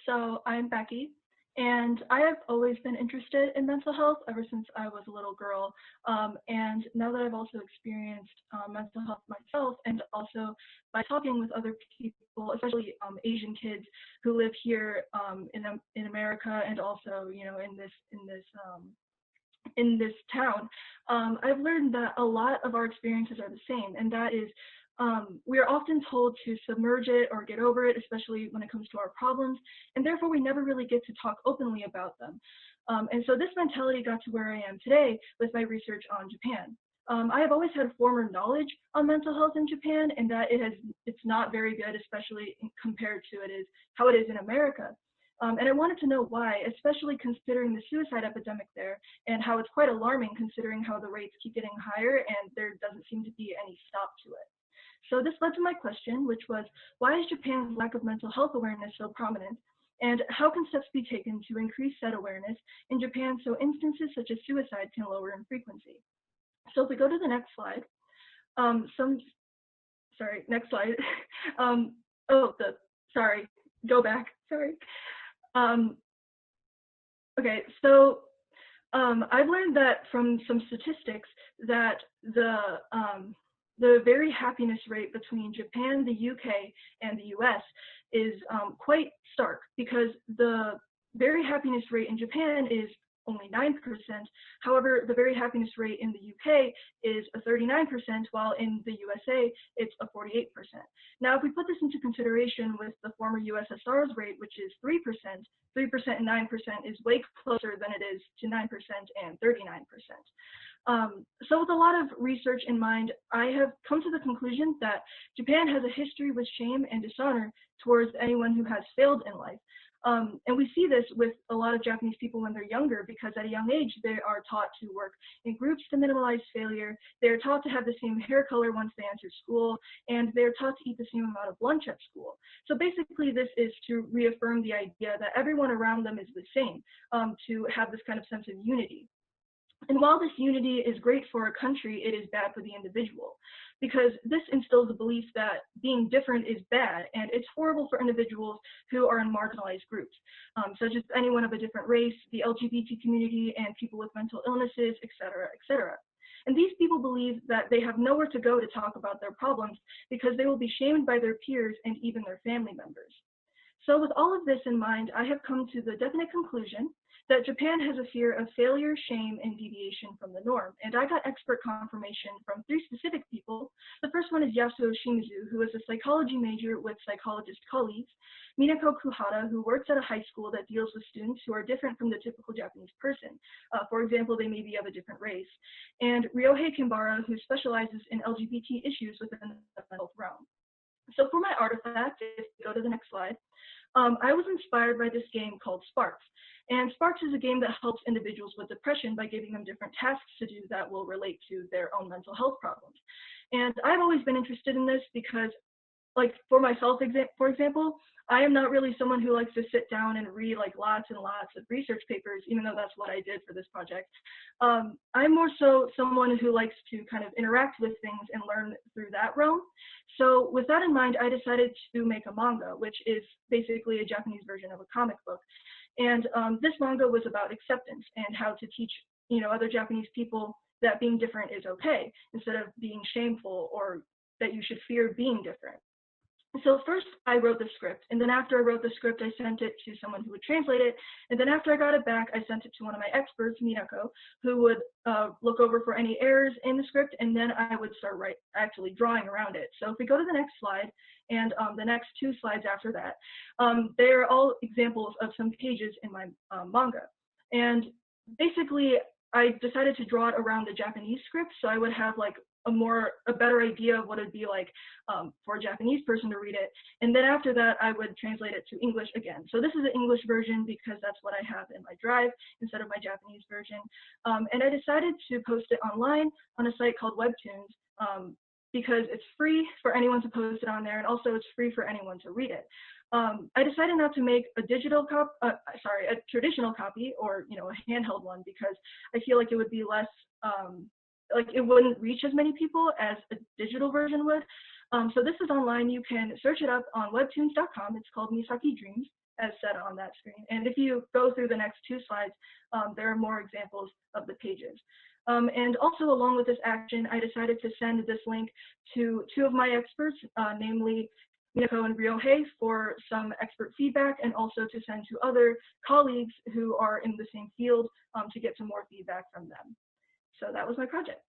So I'm Becky, and I have always been interested in mental health ever since I was a little girl. And now that I've also experienced mental health myself, and also by talking with other people, especially Asian kids who live here in America, and also in this town, I've learned that a lot of our experiences are the same, and that is we are often told to submerge it or get over it, especially when it comes to our problems, and therefore we never really get to talk openly about them. And so this mentality got to where I am today with my research on Japan. I have always had former knowledge on mental health in Japan, and that it's not very good, especially compared to how it is in America. And I wanted to know why, especially considering the suicide epidemic there, and how it's quite alarming considering how the rates keep getting higher and there doesn't seem to be any stop to it. So this led to my question, which was, why is Japan's lack of mental health awareness so prominent? And how can steps be taken to increase said awareness in Japan so instances such as suicide can lower in frequency? So if we go to the next slide, next slide. um, sorry, go back, sorry. Okay, so I've learned that from some statistics that the very happiness rate between Japan, the UK, and the US is quite stark, because the very happiness rate in Japan is only 9%. However, the very happiness rate in the UK is a 39%, while in the USA, it's a 48%. Now, if we put this into consideration with the former USSR's rate, which is 3%, 3% and 9% is way closer than it is to 9% and 39%. So with a lot of research in mind, I have come to the conclusion that Japan has a history with shame and dishonor towards anyone who has failed in life. And we see this with a lot of Japanese people when they're younger, because at a young age, they are taught to work in groups to minimize failure. They're taught to have the same hair color once they enter school, and they're taught to eat the same amount of lunch at school. So basically, this is to reaffirm the idea that everyone around them is the same, to have this kind of sense of unity. And while this unity is great for a country, it is bad for the individual, because this instills the belief that being different is bad, and it's horrible for individuals who are in marginalized groups, such as anyone of a different race, the LGBT community, and people with mental illnesses, etc., etc. And these people believe that they have nowhere to go to talk about their problems because they will be shamed by their peers and even their family members. So with all of this in mind, I have come to the definite conclusion that Japan has a fear of failure, shame, and deviation from the norm. And I got expert confirmation from 3 specific people. The first one is Yasuo Shimizu, who is a psychology major with psychologist colleagues, Minako Kuhara, who works at a high school that deals with students who are different from the typical Japanese person. For example, they may be of a different race. And Ryohei Kimbara, who specializes in LGBT issues within the mental health realm. So for my artifact, if you go to the next slide, I was inspired by this game called Sparks. And Sparks is a game that helps individuals with depression by giving them different tasks to do that will relate to their own mental health problems. And I've always been interested in this because, like, for myself, for example, I am not really someone who likes to sit down and read like lots and lots of research papers, even though that's what I did for this project. I'm more so someone who likes to kind of interact with things and learn through that realm. So with that in mind, I decided to make a manga, which is basically a Japanese version of a comic book. And this manga was about acceptance and how to teach, other Japanese people that being different is okay, instead of being shameful or that you should fear being different. So first I wrote the script, and then after I wrote the script, I sent it to someone who would translate it, and then after I got it back, I sent it to one of my experts, Minako, who would look over for any errors in the script, and then I would start actually drawing around it. So if we go to the next slide, and the next 2 slides after that, they're all examples of some pages in my manga. And basically, I decided to draw it around the Japanese script, so I would have like a better idea of what it'd be like for a Japanese person to read it. And then after that, I would translate it to English again. So this is an English version because that's what I have in my drive instead of my Japanese version. And I decided to post it online on a site called Webtoons because it's free for anyone to post it on there, and also it's free for anyone to read it. I decided not to make a traditional copy, or a handheld one, because I feel like it would be less like it wouldn't reach as many people as a digital version would. So this is online. You can search it up on webtoons.com. It's called Misaki Dreams. as said on that screen. And if you go through the next 2 slides, there are more examples of the pages. And also along with this action, I decided to send this link to 2 of my experts, namely Minako and Ryohei, for some expert feedback, and also to send to other colleagues who are in the same field to get some more feedback from them. So that was my project.